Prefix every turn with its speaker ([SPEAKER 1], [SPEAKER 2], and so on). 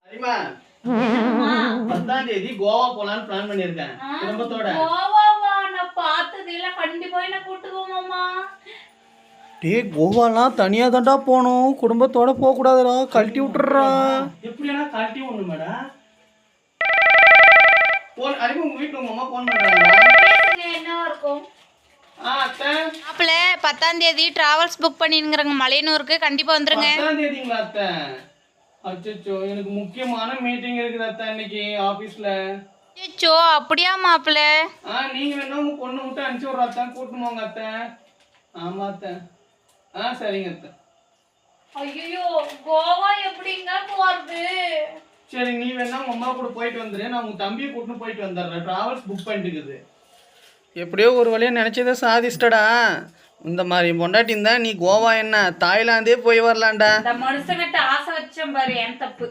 [SPEAKER 1] சரிமா 10ஆம் தேதி கோவா போலான்னு பிளான் பண்ணிருக்கேன் குடும்பத்தோட.
[SPEAKER 2] கோவாவா? நான் பார்த்தது இல்ல, கண்டிப்பா என்ன கூட்டு போமாமா.
[SPEAKER 3] டேய் கோவாலாம் தனியாக தான்டா போகணும், குடும்பத்தோட போகக்கூடாதுடா, கழட்டி விட்டுறா.
[SPEAKER 1] எப்படியானா கழட்டி ஒண்ணு மேடம். போன் அறிவு உங்க வீட்டுல உங்க அம்மா போன் பண்றாங்களா?
[SPEAKER 2] பேசுங்க, என்ன இருக்கும்?
[SPEAKER 1] அத்தை
[SPEAKER 4] மாப்பிள்ள 10ஆம் தேதி டிராவல்ஸ் புக் பண்ணிருங்கிறங்க மலையனூருக்கு, கண்டிப்பா வந்துருங்க.
[SPEAKER 1] 10ஆம் தேதிங்களா அத்தை? அச்சோ எனக்கு முக்கியமான மீட்டிங் இருக்குது அத்தை இன்னைக்கு ஆபீஸ்ல.
[SPEAKER 4] அச்சோ அப்படியா மாப்பிள்ள?
[SPEAKER 1] நீங்க வேணா உங்க பொண்ணு விட்டு அனுப்பிச்சு விடுற அத்தை, கூட்டு போங்க அத்தை. ஆமா அத்தை. சரிங்க அத்தை.
[SPEAKER 2] ஐயோ, கோவா எப்படிங்க போறது?
[SPEAKER 1] சரி நீ வேணா உங்க அம்மா கூட போயிட்டு வந்துரு, நான் உங்க தம்பியை கூட்டின்னு போயிட்டு வந்துடுறேன். டிராவல்ஸ் புக் பண்ணிட்டு இருக்குது.
[SPEAKER 3] எப்படியோ ஒரு வழியாக நினச்சதை சாதிச்சிட்டடா. இந்த மாதிரி பொண்டாட்டி இருந்தா நீ கோவா என்ன தாய்லாந்தே போய் வரலான்டா.
[SPEAKER 2] இந்த மனுஷங்கிட்ட ஆசை வச்சேன் பாரு, என் தப்பு.